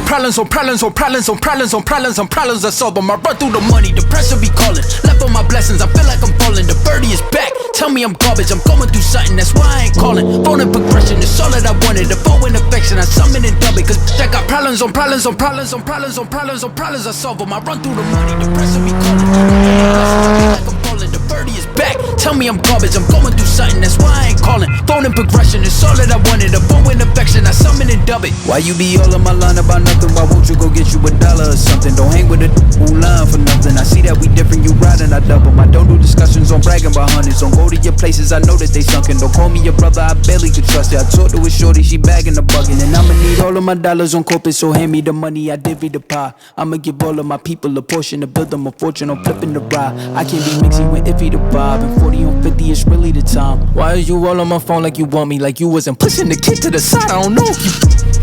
problems on problems on problems on problems on problems on problems I solve them. I run through the money, the pressure be calling. Left on my blessings, I feel like I'm falling. The birdie is back, tell me I'm garbage. I'm going through something, that's why I ain't calling. Phone and progression, it's all that I wanted. The phone and affection, I summon and dub it. Cause I got problems on problems on problems on problems on problems on problems I solve them. I run through the money, the pressure be calling. I feel like I'm falling. The birdie is back, tell me I'm garbage. I'm going through something, that's why I ain't calling. Phone and progression, it's all that I wanted. The phone and affection, I summon and dub it. Why you be all on my line about nothing? Why won't you go get you $1 or something? Don't hang with a who line for nothing. I see that we different, you riding, I double. I don't do discussions on bragging about hundreds. Don't go to your places, I know that they sunken. Don't call me your brother, I barely could trust it. I talked to a shorty, she bagging the bugging. And I'ma need all of my dollars on corporate, so hand me the money, I divvy the pie. I'ma give all of my people a portion to build them a fortune on flipping the ride. I can't be mixy when iffy the vibe, and 40 on 50 is really the time. Why are you all on my phone like you want me? Like you wasn't pushing the kid to the side. I don't know if you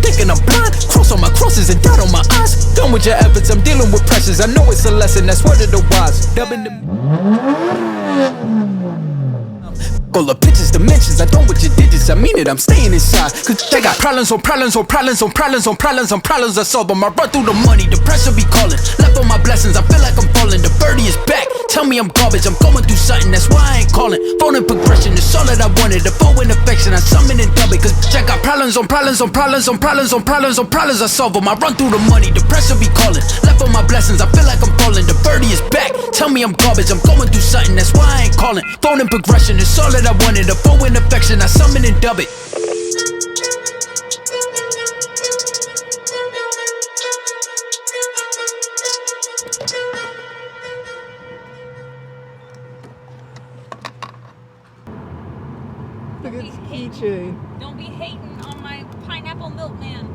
thinking I'm blind. Cross on my crosses and dot on my eyes. Done with your efforts, I'm dealing with pressures. I know it's a lesson, that's word of the wise. Dubbing the all the pictures, dimensions, I don't with your digits, I mean it, I'm staying inside. Cause they got problems on problems on problems on problems on problems on problems I solve them. I run through the money, the pressure be calling. Left on my blessings, I feel like I'm falling. The birdie is back, tell me I'm garbage. I'm going through something, that's why I ain't calling. Phone and progression, it's all that I wanted. The phone and affection, I summon and dub it. Cause I got problems on problems on problems on problems on problems on problems I solve them. I run through the money, the pressure be calling. Left on my blessings, I feel like I'm falling. The birdie is back, tell me I'm garbage. I'm going through something, that's why I ain't calling. Phone and progression, it's all that I wanted. The phone and affection, I summon and dub it. Look at this keychain. Don't be hating on my pineapple milkman.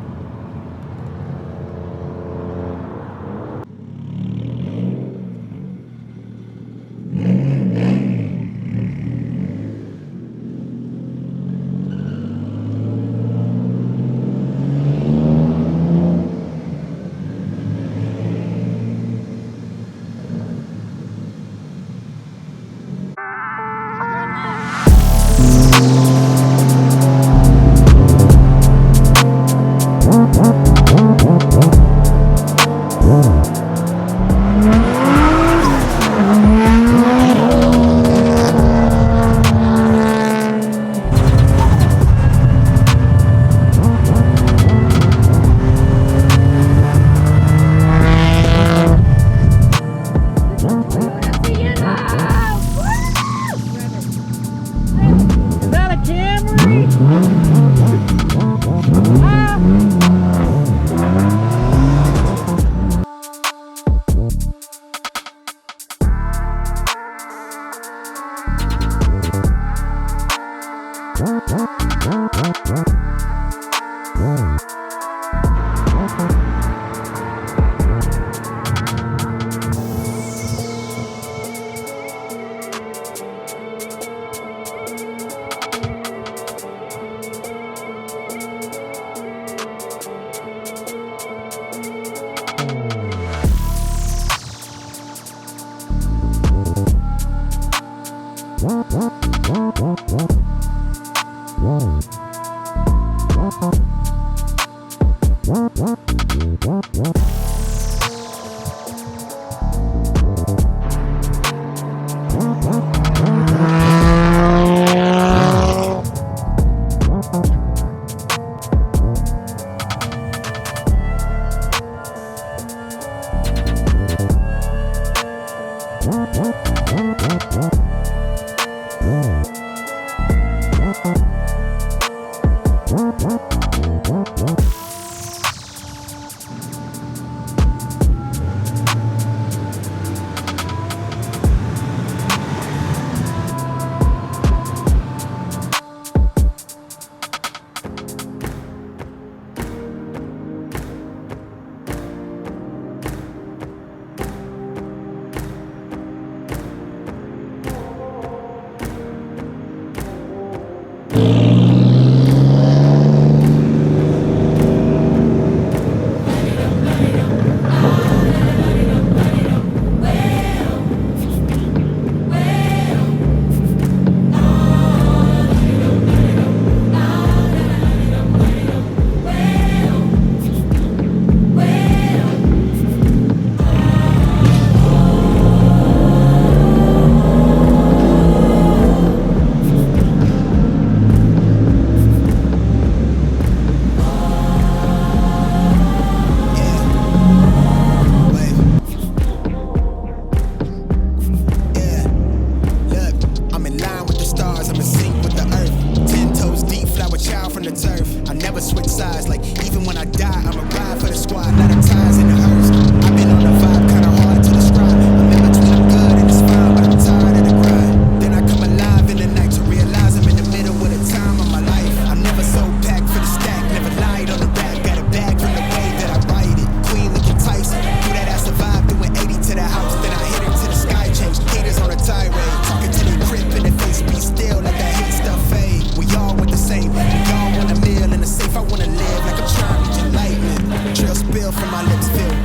from my lips feel